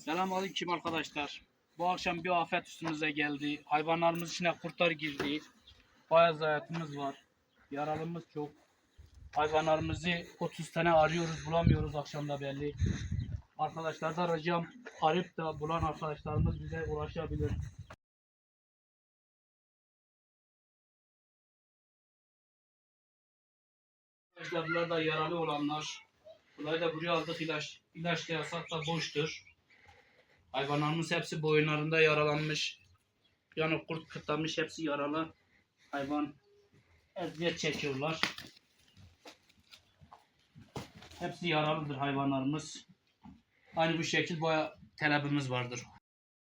Selamünaleyküm arkadaşlar. Bu akşam bir afet üstümüze geldi. Hayvanlarımız içine kurtlar girdi. Bayağı zayiatımız var. Yaralımız çok. Hayvanlarımızı 30 tane arıyoruz, bulamıyoruz akşamda belli. Arkadaşlardan ricam arayıp da bulan arkadaşlarımız bize ulaşabilir. Arkadaşlar bunlar da yaralı olanlar. Bunları da buraya aldık, ilaç da yasak da boştur. Hayvanlarımız hepsi boyunlarında yaralanmış. Yani kurt kıtlamış, hepsi yaralı. Hayvan eziyet çekiyorlar. Hepsi yaralıdır hayvanlarımız. Aynı bu şekilde bayağı talebimiz vardır.